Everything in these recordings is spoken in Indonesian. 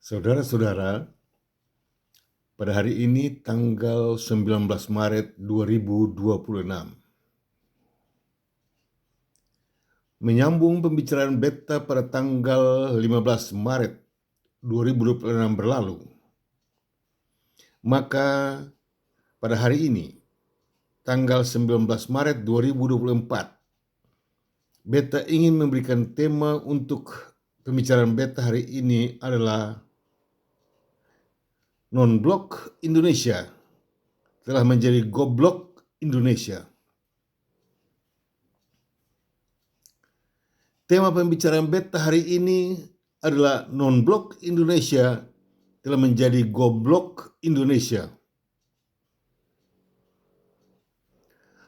Saudara-saudara, pada hari ini tanggal 19 Maret 2026, menyambung pembicaraan beta pada tanggal 15 Maret 2026 berlalu, maka pada hari ini, tanggal 19 Maret 2024, beta ingin memberikan tema untuk pembicaraan beta hari ini adalah non-blok Indonesia telah menjadi goblok Indonesia. Tema pembicaraan beta hari ini adalah non-blok Indonesia telah menjadi goblok Indonesia.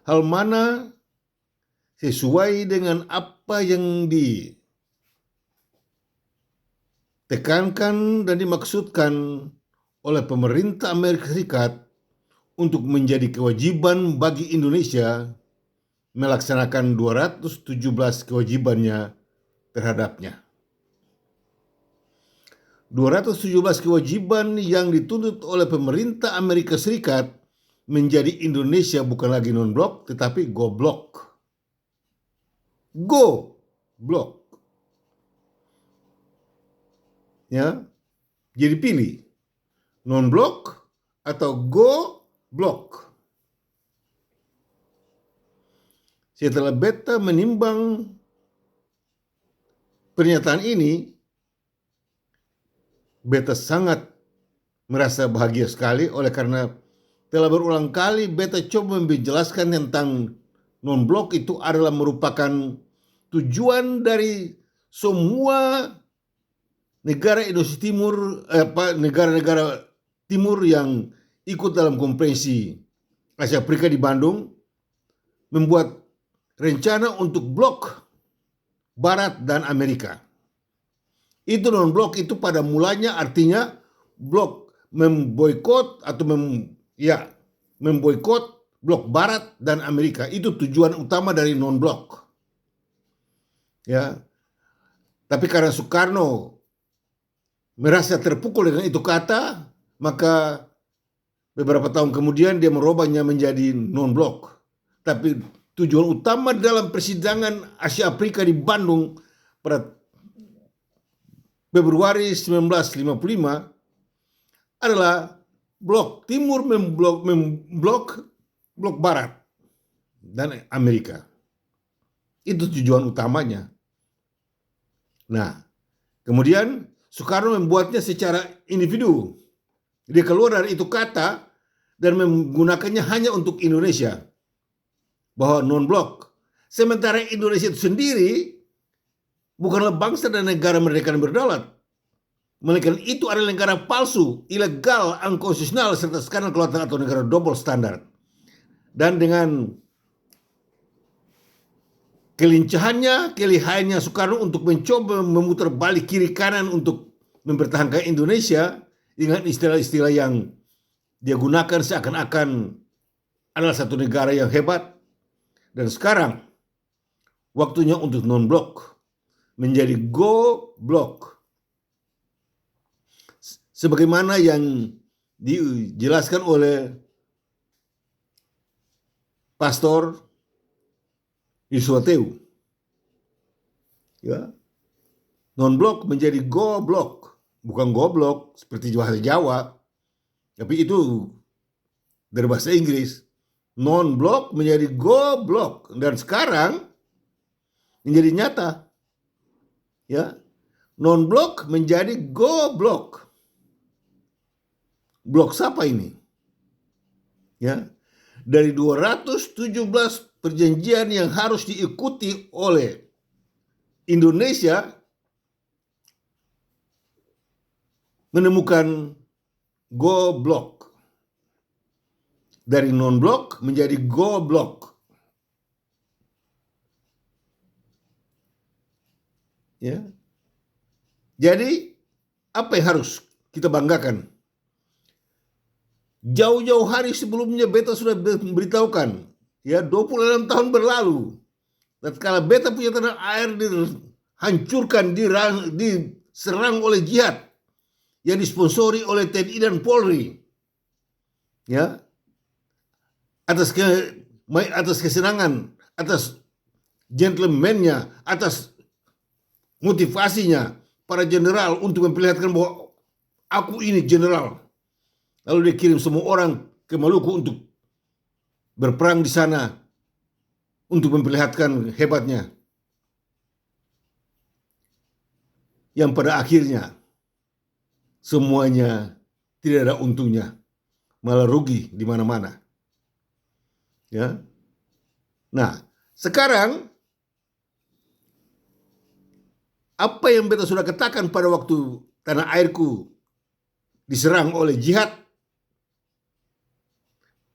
Hal mana sesuai dengan apa yang ditekankan dan dimaksudkan oleh pemerintah Amerika Serikat untuk menjadi kewajiban bagi Indonesia melaksanakan 217 kewajibannya terhadapnya. 217 kewajiban yang dituntut oleh pemerintah Amerika Serikat menjadi Indonesia bukan lagi non-blok tetapi goblok. Goblok. Ya. Jadi pilih non-blok atau goblok. Setelah beta menimbang pernyataan ini, beta sangat merasa bahagia sekali oleh karena telah berulang kali beta coba menjelaskan tentang non-blok itu adalah merupakan tujuan dari semua negara Indonesia Timur, negara-negara Timur yang ikut dalam konferensi Asia Afrika di Bandung, membuat rencana untuk blok Barat dan Amerika. Itu non-blok itu pada mulanya artinya blok memboikot atau memboikot blok Barat dan Amerika. Itu tujuan utama dari non-blok. Ya. Tapi karena Soekarno merasa terpukul dengan itu kata, maka beberapa tahun kemudian dia merubahnya menjadi non-blok. Tapi tujuan utama dalam persidangan Asia Afrika di Bandung pada Februari 1955 adalah blok Timur memblok blok Barat dan Amerika. Itu tujuan utamanya. Nah, kemudian Soekarno membuatnya secara individu. Dia keluar dari itu kata dan menggunakannya hanya untuk Indonesia. Bahwa non-blok. Sementara Indonesia itu sendiri bukanlah bangsa dan negara merdeka dan berdaulat. Melainkan itu adalah negara palsu, ilegal, unkonstitusional, serta skandal kelautan atau negara double standar. Dan dengan kelincahannya, kelihayannya Soekarno untuk mencoba memutar balik kiri kanan untuk mempertahankan Indonesia dengan istilah-istilah yang dia gunakan seakan-akan adalah satu negara yang hebat. Dan sekarang waktunya untuk non-blok menjadi go-blok. Sebagaimana yang dijelaskan oleh Pastor Yuswateu. Ya. Non-blok menjadi go-blok. Bukan goblok seperti bahasa Jawa. Tapi itu dari bahasa Inggris. Non-blok menjadi go-blok. Dan sekarang menjadi nyata. Ya. Non-blok menjadi go-blok. Blok siapa ini? Ya. Dari 217 perjanjian yang harus diikuti oleh Indonesia menemukan go-blok. Dari non-blok menjadi go-blok. Ya. Jadi apa yang harus kita banggakan? Jauh-jauh hari sebelumnya beta sudah memberitahukan, ya 26 tahun berlalu. Tatkala beta punya tanah air dihancurkan, diserang oleh jihad yang disponsori oleh TNI dan Polri, ya, atas kesenangan, atas gentlemannya, atas motivasinya para jenderal untuk memperlihatkan bahwa aku ini jenderal. Lalu dia kirim semua orang ke Maluku untuk berperang di sana untuk memperlihatkan hebatnya. Yang pada akhirnya semuanya tidak ada untungnya, malah rugi di mana-mana. Ya. Nah, sekarang apa yang beta sudah katakan pada waktu tanah airku diserang oleh jihad,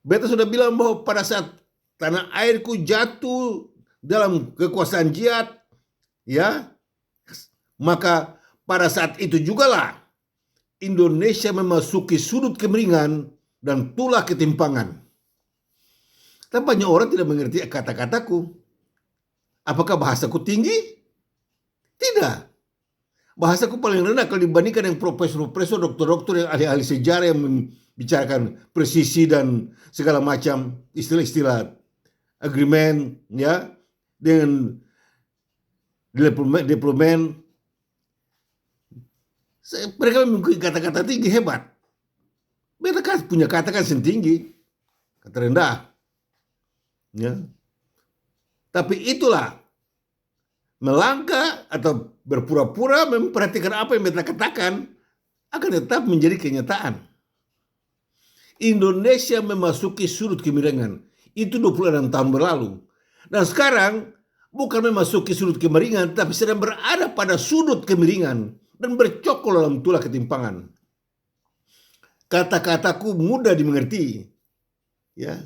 beta sudah bilang bahwa pada saat tanah airku jatuh dalam kekuasaan jihad, ya, maka pada saat itu jugalah Indonesia memasuki sudut kemiringan dan tulah ketimpangan. Tapi banyak orang tidak mengerti kata-kataku. Apakah bahasaku tinggi? Tidak. Bahasaku paling rendah kalau dibandingkan dengan profesor-profesor, dokter-dokter yang ahli-ahli sejarah yang membicarakan presisi dan segala macam istilah-istilah agreement, ya, dengan diplomat. Mereka memiliki kata-kata tinggi hebat. Mereka punya kata kan tinggi, kata rendah. Ya. Tapi itulah melangkah atau berpura-pura memperhatikan apa yang mereka katakan akan tetap menjadi kenyataan. Indonesia memasuki sudut kemiringan. Itu 26 tahun berlalu. Dan sekarang bukan memasuki sudut kemiringan, tapi sedang berada pada sudut kemiringan dan bercokol dalam tulah ketimpangan. Kata-kataku mudah dimengerti. Ya.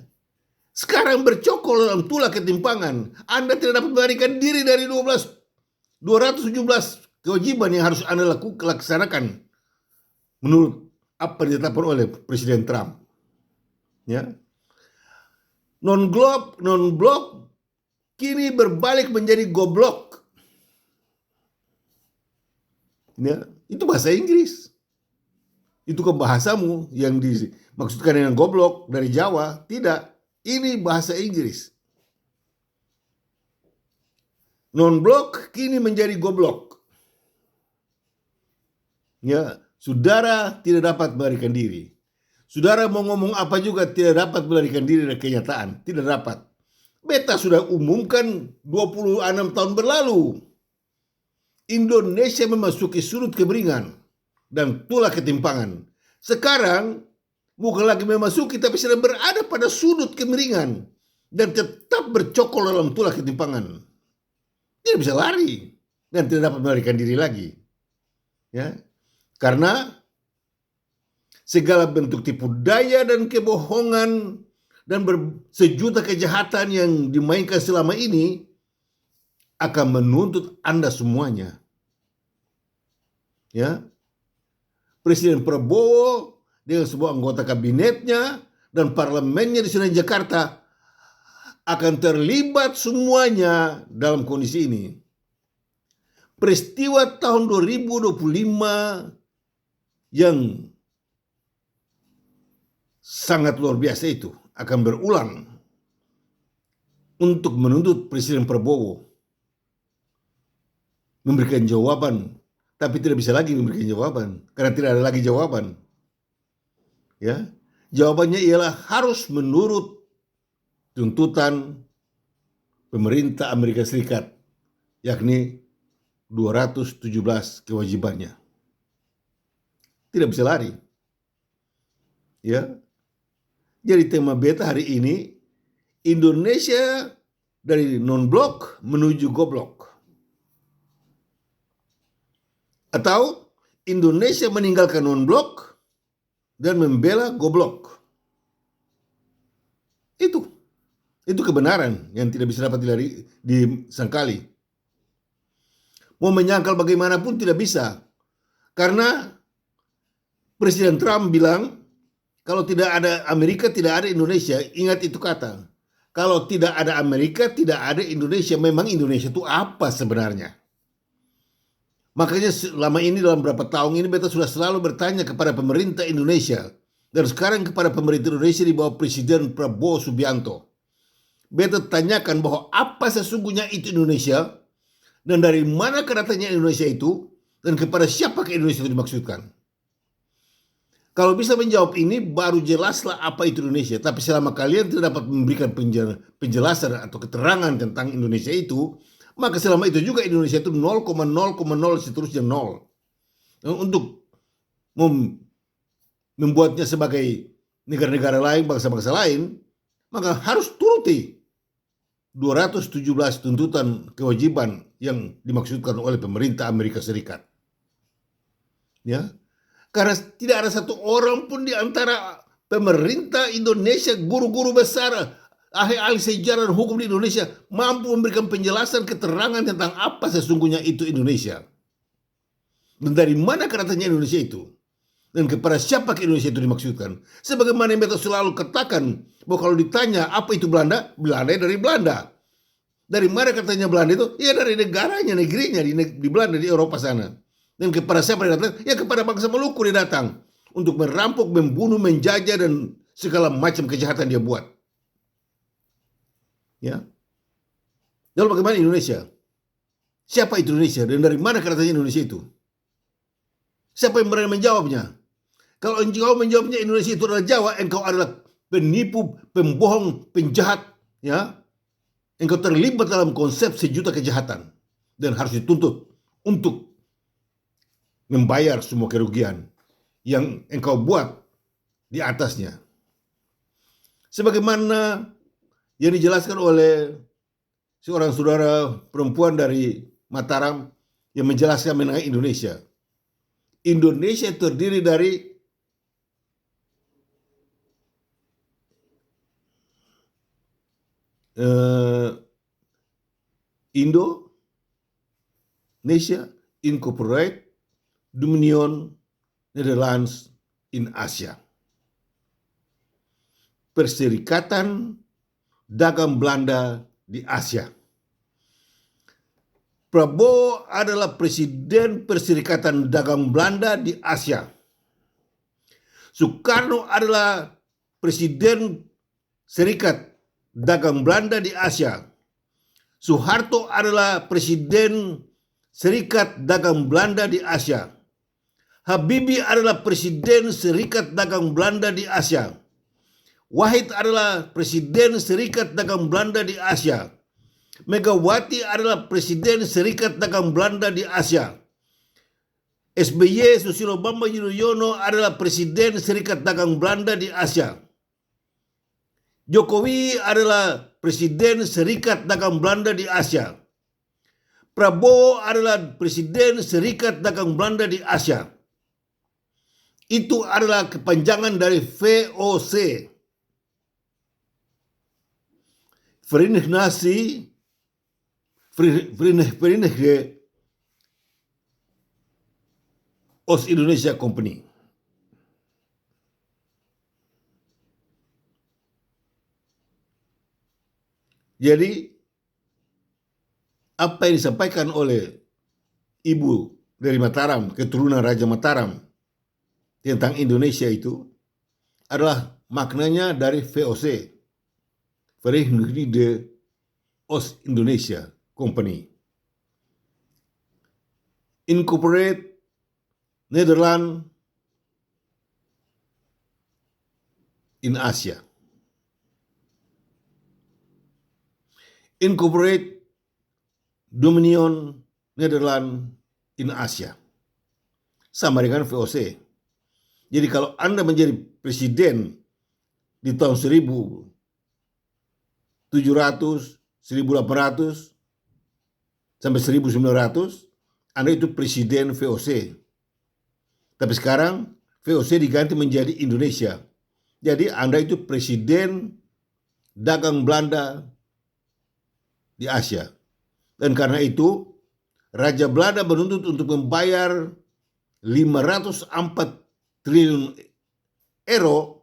Sekarang bercokol dalam tulah ketimpangan. Anda tidak dapat melarikan diri dari 217 kewajiban yang harus Anda laksanakan menurut apa yang ditetapkan oleh Presiden Trump. Ya. Non-blok kini berbalik menjadi goblok. Ya, itu bahasa Inggris. Itu ke bahasamu yang dimaksudkan dengan goblok dari Jawa. Tidak, ini bahasa Inggris. Non-blok kini menjadi goblok. Ya, saudara tidak dapat melarikan diri. Saudara mau ngomong apa juga tidak dapat melarikan diri dari kenyataan. Tidak dapat. Beta sudah umumkan 26 tahun berlalu. Indonesia memasuki sudut kemiringan dan tulah ketimpangan. Sekarang bukan lagi memasuki, tapi sedang berada pada sudut kemiringan dan tetap bercokol dalam tulah ketimpangan. Tidak bisa lari dan tidak dapat melarikan diri lagi. Ya, karena segala bentuk tipu daya dan kebohongan dan sejuta kejahatan yang dimainkan selama ini akan menuntut Anda semuanya. Ya, Presiden Prabowo dengan sebuah anggota kabinetnya dan parlemennya di Senayan Jakarta akan terlibat semuanya dalam kondisi ini. Peristiwa tahun 2025 yang sangat luar biasa itu akan berulang untuk menuntut Presiden Prabowo memberikan jawaban, tapi tidak bisa lagi memberikan jawaban karena tidak ada lagi jawaban. Ya, jawabannya ialah harus menurut tuntutan pemerintah Amerika Serikat, yakni 217 kewajibannya. Tidak bisa lari. Ya. Jadi tema beta hari ini, Indonesia dari non-blok menuju goblok. Atau Indonesia meninggalkan non-blok dan membela goblok. Itu kebenaran yang tidak bisa dapat disangkali. Mau menyangkal bagaimanapun tidak bisa. Karena Presiden Trump bilang, kalau tidak ada Amerika, tidak ada Indonesia. Ingat itu kata. Kalau tidak ada Amerika, tidak ada Indonesia. Memang Indonesia itu apa sebenarnya? Makanya selama ini dalam beberapa tahun ini beta sudah selalu bertanya kepada pemerintah Indonesia dan sekarang kepada pemerintah Indonesia di bawah Presiden Prabowo Subianto. Beta tanyakan bahwa apa sesungguhnya itu Indonesia dan dari mana datangnya Indonesia itu dan kepada siapa Indonesia itu dimaksudkan. Kalau bisa menjawab ini baru jelaslah apa itu Indonesia. Tapi selama kalian tidak dapat memberikan penjelasan atau keterangan tentang Indonesia itu, maka selama itu juga Indonesia itu 0,0,0 seterusnya 0. Untuk membuatnya sebagai negara-negara lain, bangsa-bangsa lain, maka harus turuti 217 tuntutan kewajiban yang dimaksudkan oleh pemerintah Amerika Serikat. Ya, karena tidak ada satu orang pun di antara pemerintah Indonesia, guru-guru besar, ahli-ahli sejarah dan hukum di Indonesia mampu memberikan penjelasan keterangan tentang apa sesungguhnya itu Indonesia. Dan dari mana katanya Indonesia itu? Dan kepada siapa Indonesia itu dimaksudkan? Sebagaimana yang beta selalu katakan, bahwa kalau ditanya apa itu Belanda, Belanda dari Belanda. Dari mana katanya Belanda itu? Ya dari negaranya, negerinya di Belanda, di Eropa sana. Dan kepada siapa dia datang? Ya kepada bangsa Maluku dia datang. Untuk merampok, membunuh, menjajah, dan segala macam kejahatan dia buat. Ya. Lalu bagaimana Indonesia? Siapa itu Indonesia? Dan dari mana katanya Indonesia itu? Siapa yang berani menjawabnya? Kalau engkau menjawabnya Indonesia itu adalah Jawa, engkau adalah penipu, pembohong, penjahat. Ya. Engkau terlibat dalam konsep sejuta kejahatan. Dan harus dituntut untuk membayar semua kerugian yang engkau buat di atasnya. Sebagaimana yang dijelaskan oleh seorang saudara perempuan dari Mataram yang menjelaskan mengenai Indonesia. Indonesia terdiri dari Indonesia Incorporated Dominion Netherlands in Asia. Perserikatan Dagang Belanda di Asia. Prabowo adalah Presiden Perserikatan Dagang Belanda di Asia. Soekarno adalah Presiden Serikat Dagang Belanda di Asia. Soeharto adalah Presiden Serikat Dagang Belanda di Asia. Habibie adalah Presiden Serikat Dagang Belanda di Asia. Wahid adalah Presiden Serikat Dagang Belanda di Asia. Megawati adalah Presiden Serikat Dagang Belanda di Asia. SBY Susilo Bambang Yudhoyono adalah Presiden Serikat Dagang Belanda di Asia. Jokowi adalah Presiden Serikat Dagang Belanda di Asia. Prabowo adalah Presiden Serikat Dagang Belanda di Asia. Itu adalah kepanjangan dari VOC. Verenigde Oost-Indonesia Company. Jadi apa yang disampaikan oleh ibu dari Mataram, keturunan Raja Mataram, tentang Indonesia itu adalah maknanya dari VOC, Verenigde Oost-Indonesia Company. Incorporate Netherlands in Asia. Incorporate Dominion Netherlands in Asia. Sama dengan VOC. Jadi kalau Anda menjadi presiden di tahun 1700, 1800 sampai 1900, Anda itu presiden VOC. Tapi sekarang VOC diganti menjadi Indonesia. Jadi Anda itu presiden dagang Belanda di Asia. Dan karena itu Raja Belanda menuntut untuk membayar 504 triliun euro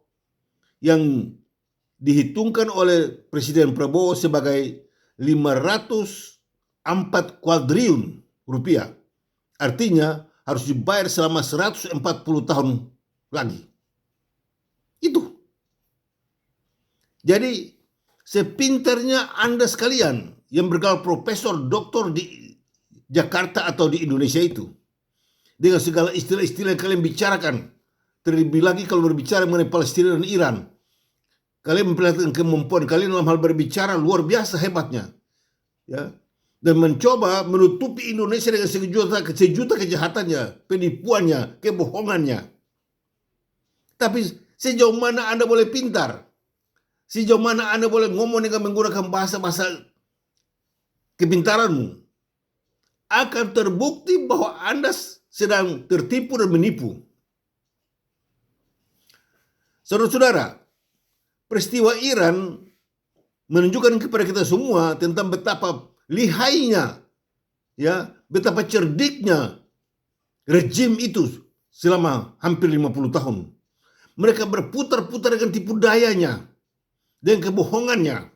yang dihitungkan oleh Presiden Prabowo sebagai 504 kuadriliun rupiah Artinya harus dibayar selama 140 tahun lagi. Itu. Jadi sepintarnya Anda sekalian yang bergelar profesor, doktor di Jakarta atau di Indonesia itu, dengan segala istilah-istilah yang kalian bicarakan, terlebih lagi kalau berbicara mengenai Palestina dan Iran, kalian memperlihatkan kemampuan kalian dalam hal berbicara luar biasa hebatnya, ya, dan mencoba menutupi Indonesia dengan sejuta kejahatannya, penipuannya, kebohongannya. Tapi sejauh mana Anda boleh pintar? Sejauh mana Anda boleh ngomong dengan menggunakan bahasa-bahasa kepintaranmu? Akan terbukti bahwa Anda sedang tertipu dan menipu. Saudara-saudara, peristiwa Iran menunjukkan kepada kita semua tentang betapa lihainya, ya, betapa cerdiknya rejim itu selama hampir 50 tahun. Mereka berputar-putar dengan tipu dayanya, dengan kebohongannya,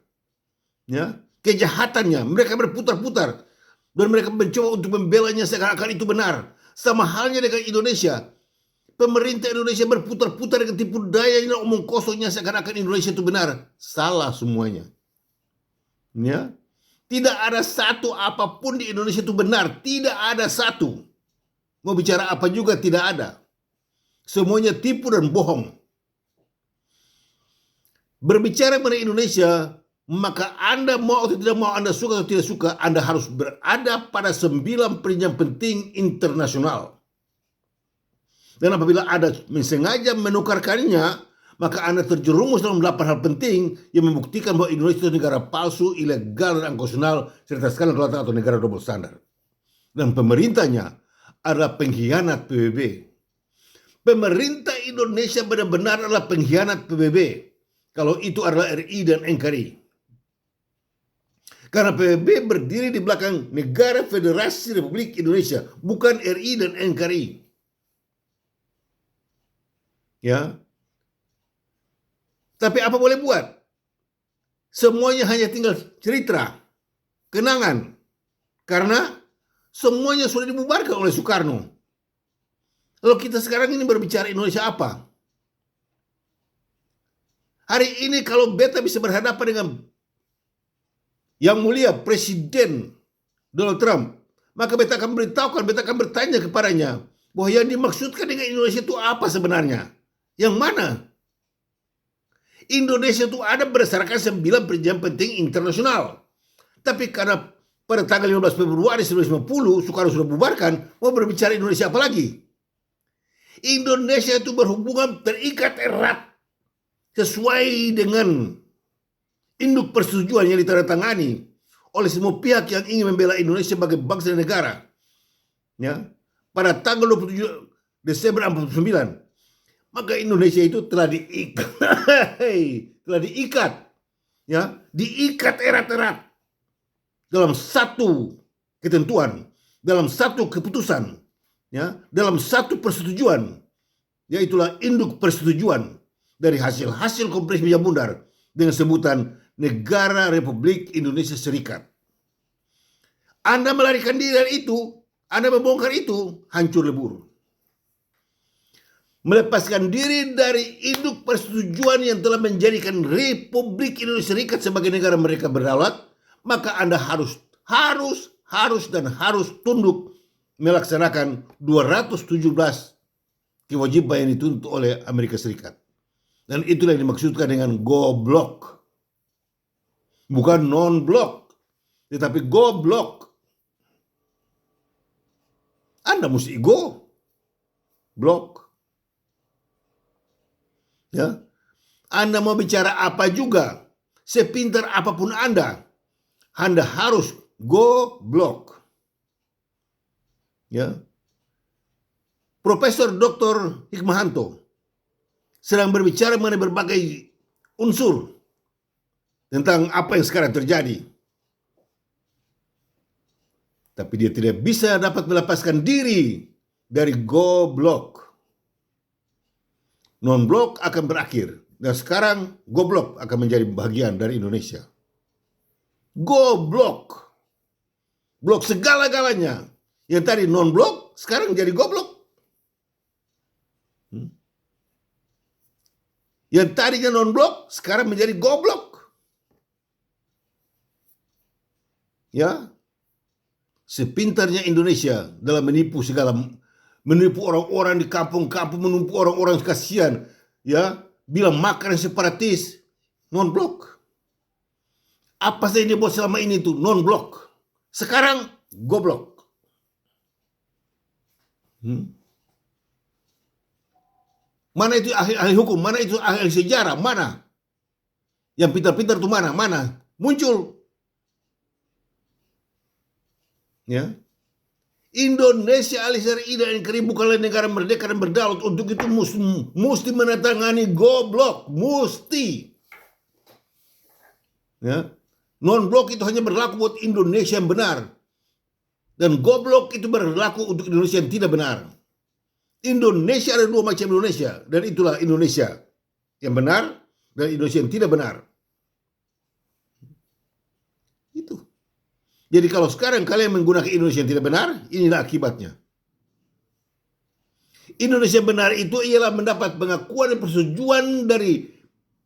ya, kejahatannya. Mereka berputar-putar dan mereka mencoba untuk membelanya seakan-akan itu benar. Sama halnya dengan Indonesia. Pemerintah Indonesia berputar-putar dengan tipu daya dan omong kosongnya seakan-akan Indonesia itu benar. Salah semuanya. Ya. Tidak ada satu apapun di Indonesia itu benar. Tidak ada satu. Mau bicara apa juga tidak ada. Semuanya tipu dan bohong. Berbicara mengenai Indonesia, maka Anda mau atau tidak mau, Anda suka atau tidak suka, Anda harus berada pada 9 perjanjian penting internasional. Dan apabila Anda sengaja menukarkannya, maka Anda terjerumus dalam 8 hal penting yang membuktikan bahwa Indonesia itu negara palsu, ilegal, dan angkosional, serta skandal kelautan atau negara double standar. Dan pemerintahnya adalah pengkhianat PBB. Pemerintah Indonesia benar-benar adalah pengkhianat PBB. Kalau itu adalah RI dan NKRI. Karena PBB berdiri di belakang Negara Federasi Republik Indonesia, bukan RI dan NKRI. Ya. Tapi apa boleh buat? Semuanya hanya tinggal cerita, kenangan. Karena semuanya sudah dibubarkan oleh Soekarno. Lalu kita sekarang ini berbicara Indonesia apa? Hari ini kalau beta bisa berhadapan dengan Yang Mulia Presiden Donald Trump, maka beta akan beritahukan, beta akan bertanya kepadanya bahwa yang dimaksudkan dengan Indonesia itu apa sebenarnya? Yang mana? Indonesia itu ada berdasarkan 9 perjanjian penting internasional. Tapi karena pada tanggal 15 Februari 1950 Soekarno sudah bubarkan, mau berbicara Indonesia apa lagi? Indonesia itu berhubungan terikat erat sesuai dengan induk persetujuan yang ditandatangani oleh semua pihak yang ingin membela Indonesia sebagai bangsa dan negara. Ya, pada tanggal 27 Desember 1949, maka Indonesia itu telah diikat, ya, diikat erat-erat dalam satu ketentuan, dalam satu keputusan, ya, dalam satu persetujuan, yaitulah induk persetujuan dari hasil-hasil Kongres Meja Bundar dengan sebutan Negara Republik Indonesia Serikat. Anda melarikan diri dari itu, Anda membongkar itu, hancur lebur. Melepaskan diri dari induk persetujuan yang telah menjadikan Republik Indonesia Serikat sebagai negara mereka berdaulat, maka Anda harus tunduk melaksanakan 217 kewajiban yang dituntut oleh Amerika Serikat. Dan itulah yang dimaksudkan dengan go block. Bukan non-block, tetapi go block. Anda mesti go block. Ya, Anda mau bicara apa juga, sepintar apapun Anda harus go block. Ya, Profesor Dr. Hikmahanto sedang berbicara mengenai berbagai unsur tentang apa yang sekarang terjadi. Tapi dia tidak bisa dapat melepaskan diri dari go block. Non-block akan berakhir. Dan sekarang go block akan menjadi bagian dari Indonesia. Go block. Blok segala-galanya. Yang tadi non-block, sekarang jadi goblok. Yang tadinya non-blok sekarang menjadi goblok. Ya, sepintarnya Indonesia dalam menipu orang-orang di kampung-kampung, menipu orang-orang kasihan, ya, bilang makan separatis, non-blok. Apa saja dia buat selama ini tuh non-blok. Sekarang goblok. Mana itu ahli hukum? Mana itu ahli sejarah? Mana? Yang pintar-pintar itu mana? Mana? Muncul. Ya. Indonesia alias RI dan NKRI bukanlah negara merdeka dan berdaulat. Untuk itu mesti menandatangani goblok. Mesti. Ya. Non-blok itu hanya berlaku buat Indonesia yang benar. Dan goblok itu berlaku untuk Indonesia yang tidak benar. Indonesia ada dua macam Indonesia, dan itulah Indonesia yang benar dan Indonesia yang tidak benar. Itu. Jadi kalau sekarang kalian menggunakan Indonesia yang tidak benar, inilah akibatnya. Indonesia benar itu ialah mendapat pengakuan dan persetujuan dari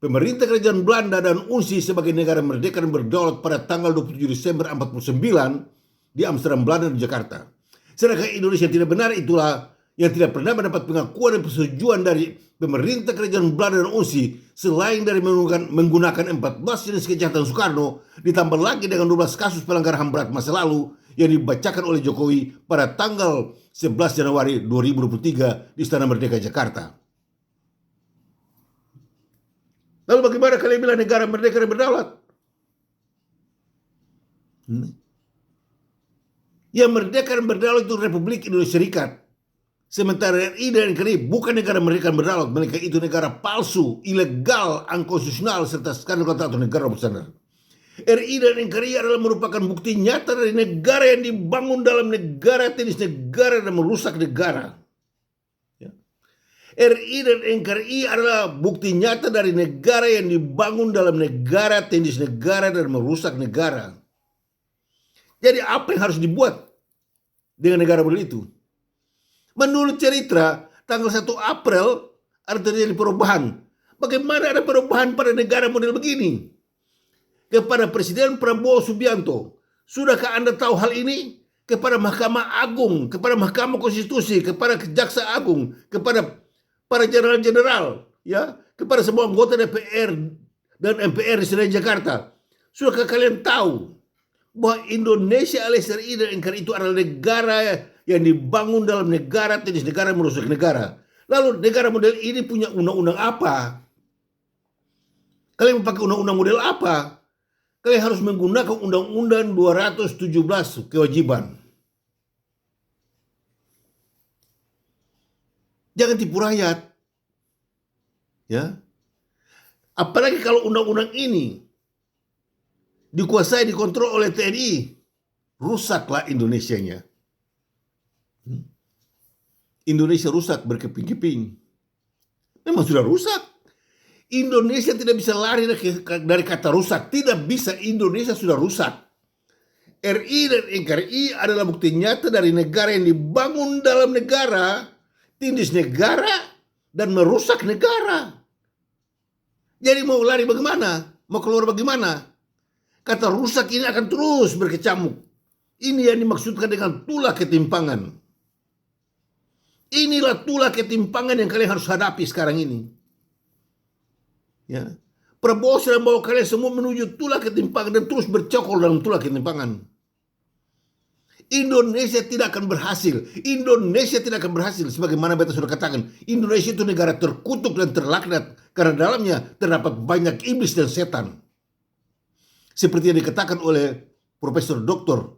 pemerintah kerajaan Belanda dan UNSI sebagai negara merdeka dan berdaulat pada tanggal 27 Desember 49 di Amsterdam, Belanda dan Jakarta. Sedangkan Indonesia yang tidak benar itulah yang tidak pernah mendapat pengakuan dan persetujuan dari pemerintah kerajaan Belanda dan UNSI selain dari menggunakan 14 jenis kejahatan Soekarno, ditambah lagi dengan 12 kasus pelanggaran HAM berat masa lalu yang dibacakan oleh Jokowi pada tanggal 11 Januari 2023 di Istana Merdeka Jakarta. Lalu bagaimana kalian bilang negara merdeka dan berdaulat? Yang merdeka dan berdaulat itu Republik Indonesia Serikat. Sementara RI dan NKRI bukan negara merdeka dan berdaulat, mereka itu negara palsu, ilegal, unkonstitusional, serta skandal atau negara bersandar. RI dan NKRI adalah merupakan bukti nyata dari negara yang dibangun dalam negara, tenis negara, dan merusak negara. RI dan NKRI adalah bukti nyata dari negara yang dibangun dalam negara, tenis negara, dan merusak negara. Jadi apa yang harus dibuat dengan negara model itu? Menurut cerita, tanggal 1 April ada terjadi perubahan. Bagaimana ada perubahan pada negara model begini? Kepada Presiden Prabowo Subianto, sudahkah Anda tahu hal ini? Kepada Mahkamah Agung, kepada Mahkamah Konstitusi, kepada Kejaksa Agung, kepada para jenderal-jenderal, ya, kepada semua anggota DPR dan MPR di Senayan Jakarta. Sudahkah kalian tahu bahwa Indonesia alias RI dan NKRI itu adalah negara yang dibangun dalam negara, tenis negara, merusak negara. Lalu negara model ini punya undang-undang apa? Kalian memakai undang-undang model apa? Kalian harus menggunakan undang-undang 217 kewajiban. Jangan tipu rakyat. Ya. Apalagi kalau undang-undang ini dikuasai, dikontrol oleh TNI, rusaklah Indonesianya. Indonesia rusak berkeping-keping. Memang sudah rusak. Indonesia tidak bisa lari dari kata rusak. Tidak bisa, Indonesia sudah rusak. RI dan NKRI adalah bukti nyata dari negara yang dibangun dalam negara, tindis negara, dan merusak negara. Jadi mau lari bagaimana? Mau keluar bagaimana? Kata rusak ini akan terus berkecamuk. Ini yang dimaksudkan dengan tulah ketimpangan. Inilah tulah ketimpangan yang kalian harus hadapi sekarang ini. Ya. Prabowo sedang bawa kalian semua menuju tulah ketimpangan dan terus bercokol dalam tulah ketimpangan. Indonesia tidak akan berhasil. Indonesia tidak akan berhasil. Sebagaimana beta sudah katakan, Indonesia itu negara terkutuk dan terlaknat karena dalamnya terdapat banyak iblis dan setan. Seperti yang dikatakan oleh Profesor Dr.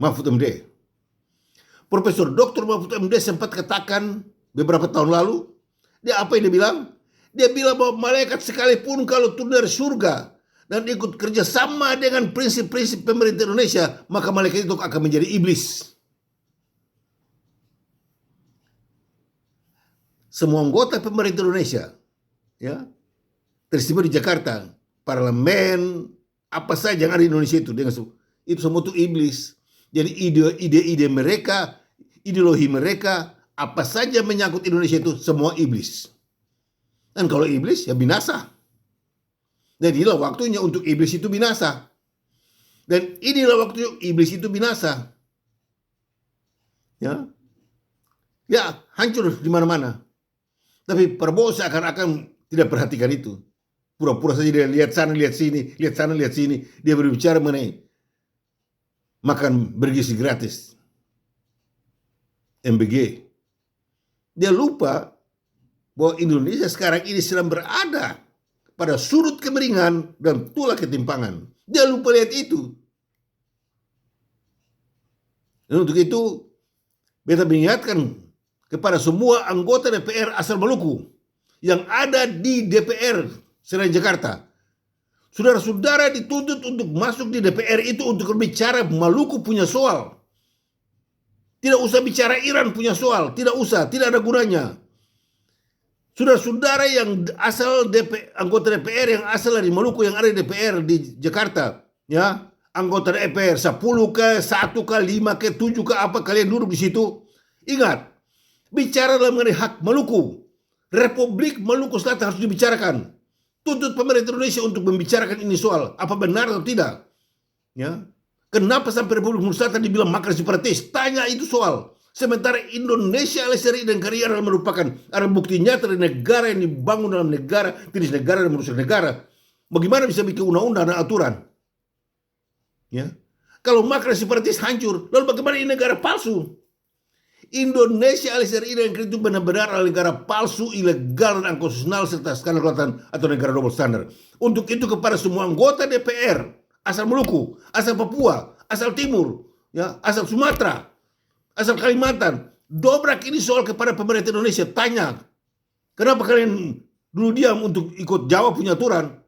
Mahfud MD. Profesor Dr. Mahfud MD sempat katakan beberapa tahun lalu, dia apa yang dia bilang? Dia bilang bahwa malaikat sekalipun kalau turun dari surga dan ikut kerjasama dengan prinsip-prinsip pemerintah Indonesia, maka malaikat itu akan menjadi iblis. Semua anggota pemerintah Indonesia, ya, tersebar di Jakarta, parlemen, apa saja yang ada di Indonesia itu, itu semua itu iblis. Jadi ide-ide mereka, ideologi mereka, apa saja menyangkut Indonesia itu semua iblis. Dan kalau iblis ya binasa. Dan inilah waktunya untuk iblis itu binasa. Dan inilah waktu iblis itu binasa. Ya, ya hancur di mana-mana. Tapi Prabowo seakan-akan tidak perhatikan itu. Pura-pura saja dia lihat sana, lihat sini, lihat sana, lihat sini. Dia berbicara mengenai makan bergizi gratis. MBG. Dia lupa bahwa Indonesia sekarang ini sedang berada pada sudut kemiringan dan tulah ketimpangan. Dia lupa lihat itu. Dan untuk itu, beta mengingatkan kepada semua anggota DPR asal Maluku yang ada di DPR Senayan Jakarta. Saudara-saudara dituntut untuk masuk di DPR itu untuk berbicara Maluku punya soal. Tidak usah bicara Iran punya soal, tidak usah, tidak ada gunanya. Saudara-saudara yang asal anggota DPR yang asal dari Maluku yang ada di DPR di Jakarta, ya, anggota DPR 10 ke 1 ke 5 ke 7 ke apa kalian duduk di situ. Ingat, bicara dalam mengenai hak Maluku. Republik Maluku Selatan harus dibicarakan. Tuntut pemerintah Indonesia untuk membicarakan ini soal apa benar atau tidak. Ya. Kenapa sampai Republik Maluku Selatan dibilang makar separatis? Tanya itu soal. Sementara Indonesia alias RI dan KRI adalah merupakan ada bukti nyata dari negara yang dibangun dalam negara, jenis negara dan merusak negara. Bagaimana bisa bikin undang-undang dan aturan? Ya. Kalau makar separatis hancur, lalu bagaimana ini negara palsu? Indonesia alias RI dan KRI itu benar-benar adalah negara palsu, ilegal dan unkonstitusional serta skandal kelautan atau negara double standard. Untuk itu kepada semua anggota DPR asal Maluku, asal Papua, asal Timur, ya, asal Sumatera, asal Kalimantan, dobrak ini soal kepada pemerintah Indonesia. Tanya, kenapa kalian dulu diam untuk ikut Jawa punya aturan?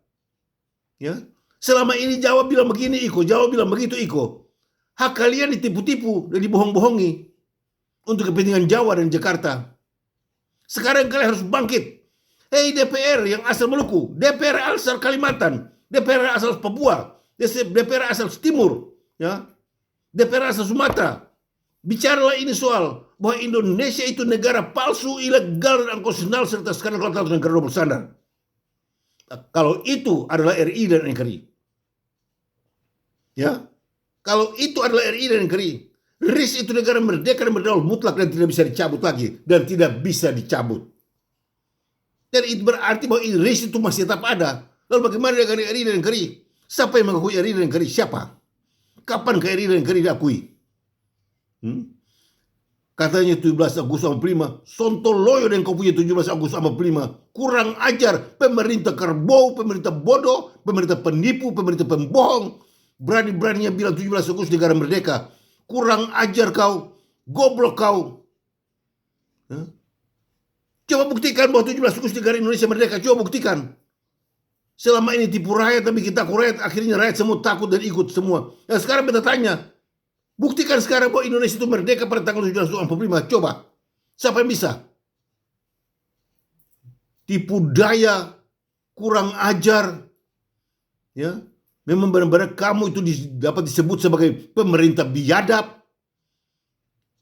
Ya, selama ini Jawa bilang begini, Jawa bilang begitu, hak kalian ditipu-tipu dan dibohong-bohongi untuk kepentingan Jawa dan Jakarta. Sekarang kalian harus bangkit. Hei DPR yang asal Maluku, DPR asal Kalimantan, DPR asal Papua, DPR asal Timur, ya, DPR asal Sumatera. Bicaralah ini soal bahwa Indonesia itu negara palsu, ilegal dan unkonstitusional serta skandal kelautan atau negara double standard. Kalau itu adalah RI dan NKRI, ya, kalau itu adalah RI dan NKRI, RIS itu negara merdeka dan berdaulat mutlak dan tidak bisa dicabut lagi dan tidak bisa dicabut. Dan itu berarti bahwa RIS itu masih tetap ada. Lalu bagaimana dengan RI dan NKRI? Siapa yang mengakui RI dan NKRI? Siapa? Kapan RI dan NKRI diakui? Katanya 17 Agustus 45, sontoloyo dan kau punya 17 Agustus 45. Kurang ajar, pemerintah kerbau, pemerintah bodoh, pemerintah penipu, pemerintah pembohong. Berani-beraninya bilang 17 Agustus negara merdeka. Kurang ajar kau, goblok kau. Coba buktikan bahwa 17 Agustus negara Indonesia merdeka, coba buktikan. Selama ini tipu rakyat, tapi kita rakyat, akhirnya rakyat semua takut dan ikut semua. Dan sekarang kita tanya, buktikan sekarang bahwa Indonesia itu merdeka pada tanggal 17 Agustus 45. Coba. Siapa yang bisa? Tipu daya, kurang ajar. Ya. Memang benar-benar kamu itu dapat disebut sebagai pemerintah biadab.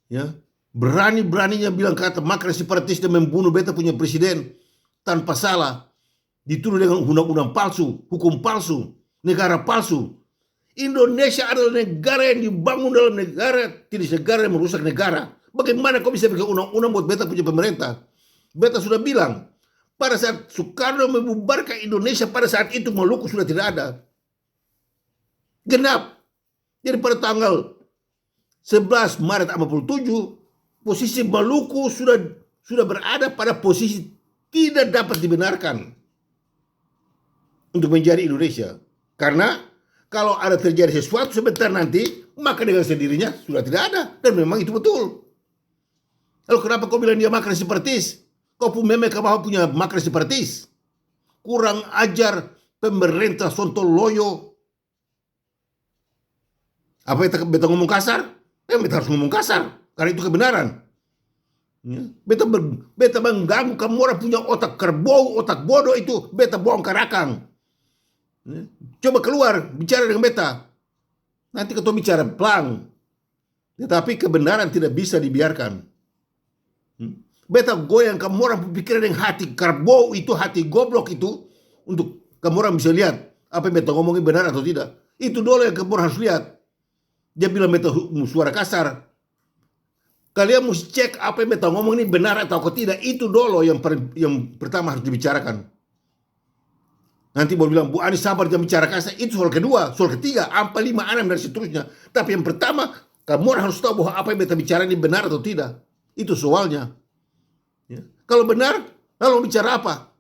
Ya. Berani-beraninya bilang kata makar separatis dan membunuh beta punya presiden tanpa salah. Dituduh dengan undang-undang palsu, hukum palsu, negara palsu. Indonesia adalah negara yang dibangun dalam negara, tidak negara yang merusak negara. Bagaimana kau bisa bikin undang-undang buat beta punya pemerintah? Beta sudah bilang, pada saat Soekarno membubarkan Indonesia, pada saat itu Maluku sudah tidak ada. Genap. Jadi pada tanggal 11 Maret 47, posisi Maluku sudah berada pada posisi tidak dapat dibenarkan untuk menjadi Indonesia. Karena kalau ada terjadi sesuatu sebentar nanti, maka dengan sendirinya sudah tidak ada. Dan memang itu betul. Lalu kenapa kau bilang dia makar separatis? Kau pun memang punya makar separatis. Kurang ajar pemerintah sontoloyo. Apa yang beta ngomong kasar? Beta harus ngomong kasar. Karena itu kebenaran. Beta mengganggu kamu orang punya otak kerbau, otak bodoh itu. Beta bongkar akang. Coba keluar, bicara dengan beta. Nanti kau bicara pelang. Tetapi kebenaran tidak bisa dibiarkan. Beta goyang kamu orang pikiran yang hati karbo itu, hati goblok itu, untuk kamu orang bisa lihat apa yang beta ngomongin benar atau tidak. Itu dulu yang kamu orang harus lihat. Dia bilang beta suara kasar. Kalian mesti cek apa yang beta ngomong ini benar atau tidak. Itu dulu yang pertama harus dibicarakan. Nanti baru bilang Bu Ani sabar jangan bicara kasar. Itu soal kedua, soal ketiga, 4, 5, 6 dan seterusnya. Tapi yang pertama, kamu orang harus tahu bahwa apa yang beta bicara ini benar atau tidak. Itu soalnya. Ya. Kalau benar, lalu bicara apa?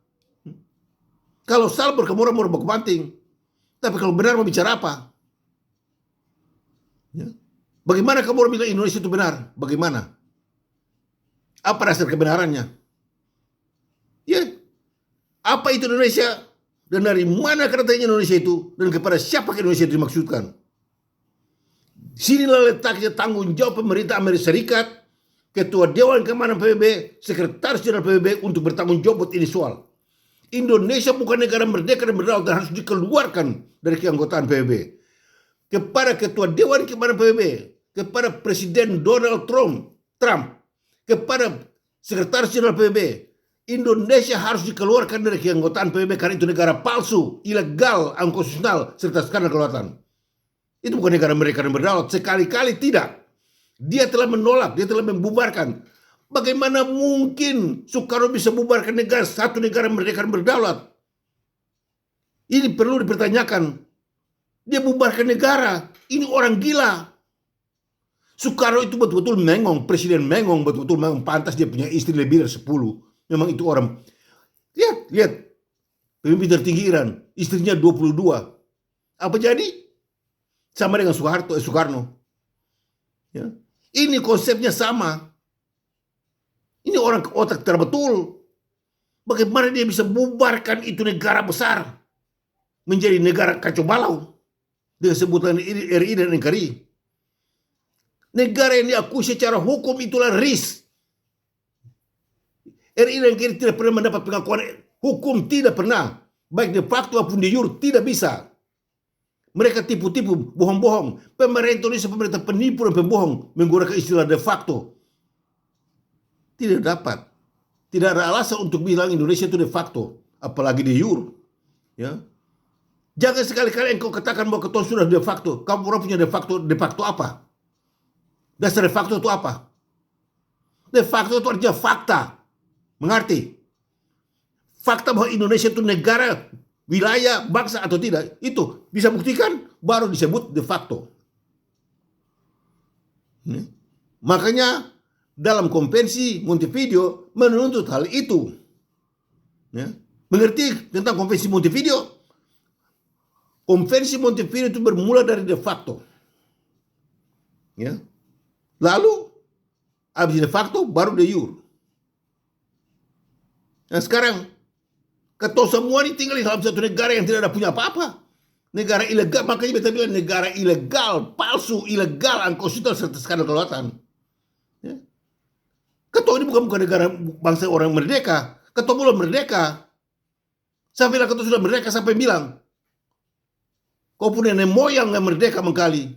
Kalau salah kamu orang mau baku banting. Tapi kalau benar mau bicara apa? Ya. Bagaimana kamu orang bilang Indonesia itu benar? Bagaimana? Apa dasar kebenarannya? Ya. Apa itu Indonesia? Dan dari mana katanya Indonesia itu? Dan kepada siapa Indonesia itu dimaksudkan? Sinilah letaknya tanggung jawab pemerintah Amerika Serikat, Ketua Dewan Keamanan PBB, Sekretaris Jenderal PBB untuk bertanggung jawab buat ini soal. Indonesia bukan negara merdeka dan berdaulat dan harus dikeluarkan dari keanggotaan PBB. Kepada Ketua Dewan Keamanan PBB, kepada Presiden Donald Trump, kepada Sekretaris Jenderal PBB, Indonesia harus dikeluarkan dari keanggotaan PBB karena itu negara palsu, ilegal, unkonstitusional, serta skandal kelewatan. Itu bukan negara merdeka dan berdaulat. Sekali-kali tidak. Dia telah menolak, dia telah membubarkan. Bagaimana mungkin Soekarno bisa bubarkan satu negara merdeka dan berdaulat? Ini perlu dipertanyakan. Dia bubarkan negara. Ini orang gila. Soekarno itu betul-betul mengong, Presiden mengong, betul-betul mengong. Pantas dia punya istri lebih dari 10. Memang itu orang. Lihat. Pemimpin tertinggi Iran, istrinya 22. Apa jadi? Sama dengan Soekarno. Ya. Ini konsepnya sama. Ini orang otak terbetul. Bagaimana dia bisa bubarkan itu negara besar menjadi negara kacau balau dengan sebutan RI dan NKRI. Negara yang diakui secara hukum itulah RIS. RI dan NKRI tidak pernah mendapat pengakuan hukum, tidak pernah. Baik de facto maupun de jure tidak bisa. Mereka tipu-tipu, bohong-bohong. Pemerintah Indonesia pemerintah penipu dan pembohong menggunakan istilah de facto. Tidak dapat. Tidak ada alasan untuk bilang Indonesia itu de facto, apalagi de jure. Ya. Jangan sekali-kali engkau katakan bahwa ketua sudah de facto. Kamu orang punya de facto apa? Dasar de facto itu apa? De facto itu artinya fakta. Mengerti? Fakta bahwa Indonesia itu negara, wilayah, bangsa atau tidak, itu bisa buktikan baru disebut de facto. Makanya dalam konvensi Montevideo menuntut hal itu. Mengerti tentang konvensi Montevideo? Konvensi Montevideo itu bermula dari de facto. Lalu habis de facto baru de jure. Nah sekarang ketua semua ini tinggal di dalam satu negara yang tidak ada punya apa-apa. Negara ilegal, makanya kita bilang negara ilegal, palsu, ilegal, unkonstitusional, serta skandal kelewatan. Ketua ini bukan negara bangsa orang merdeka. Ketua belum merdeka. Sampai ketua sudah merdeka sampai bilang, kau punya nenek moyang yang merdeka mengkali.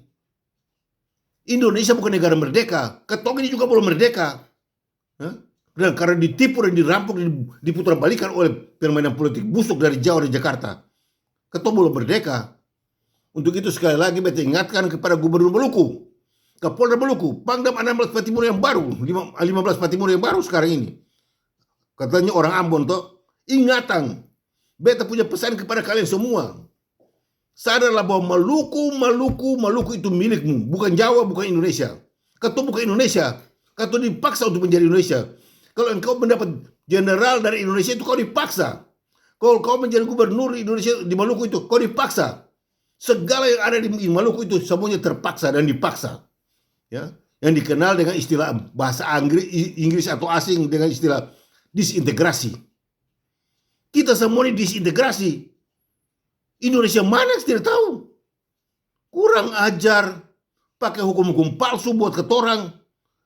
Indonesia bukan negara merdeka. Ketua ini juga belum merdeka. Dan karena ditipu dan dirampok, diputar balikan oleh permainan politik busuk dari Jawa dan Jakarta. Ketua belum merdeka. Untuk itu sekali lagi beta ingatkan kepada Gubernur Maluku, Kapolda Maluku, Pangdam 16 Patimura yang baru, 15 Patimura yang baru sekarang ini. Katanya orang Ambon toh, ingatan. Beta punya pesan kepada kalian semua. Sadarlah bahwa Maluku itu milikmu, bukan Jawa, bukan Indonesia. Ketua bukan Indonesia. Ketua dipaksa untuk menjadi Indonesia. Kalau engkau mendapat jenderal dari Indonesia itu kau dipaksa. Kalau kau menjadi gubernur Indonesia di Maluku itu kau dipaksa. Segala yang ada di Maluku itu semuanya terpaksa dan dipaksa. Yang dikenal dengan istilah bahasa Inggris atau asing dengan istilah disintegrasi. Kita semua ini disintegrasi. Indonesia mana tidak tahu. Kurang ajar. Pakai hukum-hukum palsu buat ketorang.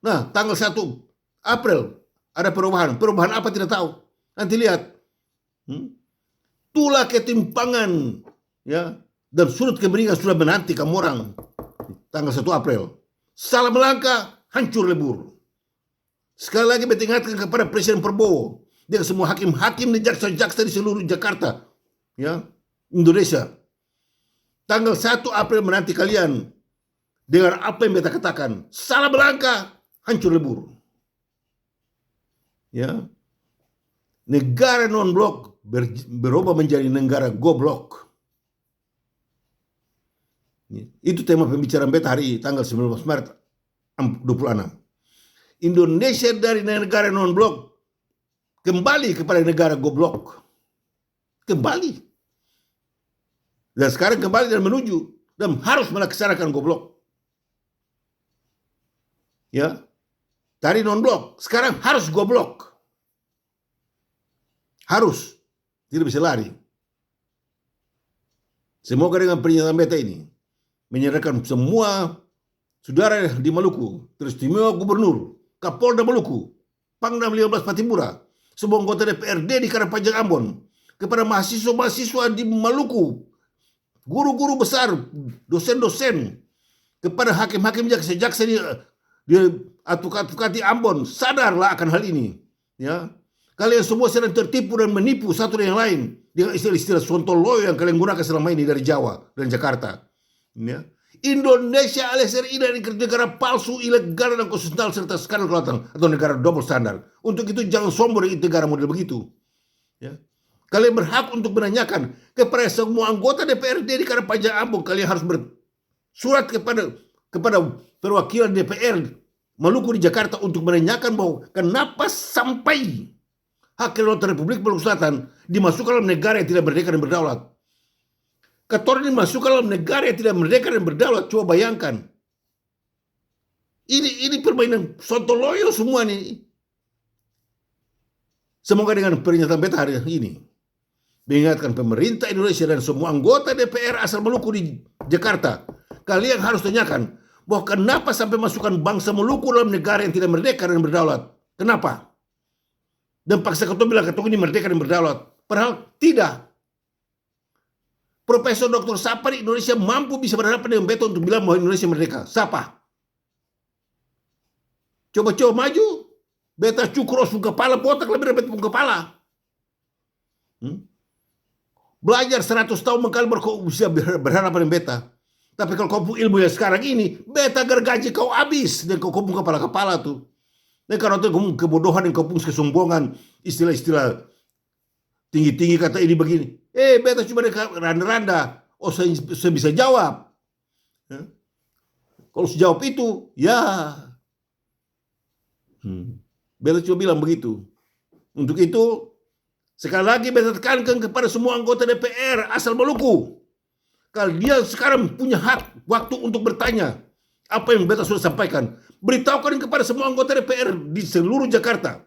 Nah, tanggal 1 April ada perubahan. Perubahan apa tidak tahu. Nanti lihat. Itulah ketimpangan. Dan sudut kebeningan sudah menanti kamu orang. Tanggal 1 April. salah melangkah, hancur lebur. Sekali lagi beta ingatkan kepada Presiden Prabowo dan semua hakim-hakim dan jaksa-jaksa di seluruh Jakarta, ya, Indonesia. Tanggal 1 April menanti kalian dengan apa yang beta katakan. Salah melangkah, hancur lebur. Ya. Negara non-blok berubah menjadi negara go-blok. Itu tema pembicaraan beta hari tanggal 19 Maret 26. Indonesia dari negara non-blok kembali kepada negara go-blok. Kembali. Dan sekarang kembali dan menuju dan harus melaksanakan go-blok. Ya. Tadi non-blok, sekarang harus go-blok. Harus, tidak bisa lari. Semoga dengan pernyataan beta ini menyadarkan semua saudara di Maluku, teristimewa Gubernur, Kapolda Maluku, Pangdam 15 Patibura, semua anggota DPRD di Karapajang Ambon, kepada mahasiswa-mahasiswa di Maluku, guru-guru besar, dosen-dosen, kepada hakim-hakim jaksa-jaksa di advokat di Ambon, sadarlah akan hal ini. Ya. Kalian semua sedang tertipu dan menipu satu dengan yang lain dengan istilah-istilah sontoloyo yang kalian gunakan selama ini dari Jawa dan Jakarta. Ya. Indonesia alias RI dari negara palsu, ilegal dan konstitusional serta skandal kelautan atau negara double standar. Untuk itu jangan sombong dengan negara model begitu. Ya. Kalian berhak untuk menanyakan kepada semua anggota DPRD di Karapajang Ambon. Kalian harus bersurat kepada perwakilan DPR Maluku di Jakarta untuk menanyakan bahwa kenapa sampai hak kelautan Republik Maluku Selatan dimasukkan dalam negara yang tidak merdeka dan berdaulat. Ketor dimasukkan dalam negara yang tidak merdeka dan berdaulat. Coba bayangkan. Ini permainan sontoloyo semua nih. Semoga dengan pernyataan beta hari ini mengingatkan pemerintah Indonesia dan semua anggota DPR asal Maluku di Jakarta. Kalian harus tanyakan bahwa kenapa sampai masukkan bangsa Maluku dalam negara yang tidak merdeka dan berdaulat. Kenapa? Dan paksa ketua bilang ketua ini merdeka dan berdaulat. Padahal tidak. Profesor Dr. Siapa di Indonesia mampu bisa berhadapan dengan beta untuk bilang bahwa Indonesia merdeka? Siapa? Coba-coba maju. Beta cukur osung kepala, botak lebih dari beta pun kepala. Belajar 100 tahun mengkali baru bisa berhadapan dengan beta. Tapi kalau kau punya ilmu yang sekarang ini, beta gergaji kau habis. Dan kau pun kepala-kepala tuh. Dan karena itu kebodohan dan keputus kesombongan, istilah-istilah tinggi-tinggi kata ini begini. Beta cuma randa-randa. Oh, saya bisa jawab. Ya. Kalau saya jawab itu, ya. Beta cuma bilang begitu. Untuk itu, sekali lagi beta tekankan kepada semua anggota DPR asal Maluku. Kalian sekarang punya hak waktu untuk bertanya. Apa yang beta sudah sampaikan. Beritahukan kepada semua anggota DPR di seluruh Jakarta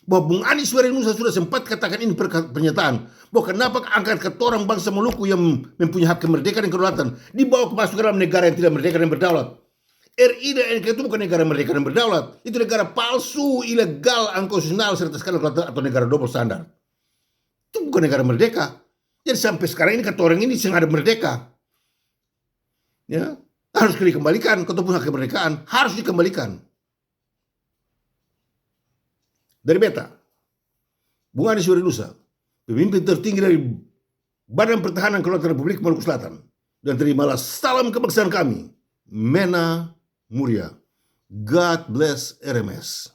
bahwa Bung Anies Werinusa sudah sempat katakan ini pernyataan bahwa kenapa angkat ketorang bangsa Maluku yang mempunyai hak kemerdekaan dan kedaulatan dibawa masuk ke dalam negara yang tidak merdeka dan berdaulat. RI dan NKRI itu bukan negara merdeka dan berdaulat, itu negara palsu, ilegal, unkonstitusional serta skandal kelautan atau negara double standar. Itu bukan negara merdeka. Jadi sampai sekarang ini ketorang ini sedang ada merdeka. Ya. Harus dikembalikan, ataupun hak kemerdekaan harus dikembalikan. Dari beta, Bung Anies Werinusa, pemimpin tertinggi dari Badan Pertahanan Kelautan Republik Maluku Selatan, dan terimalah salam kebangsaan kami, Mena Muria. God bless RMS.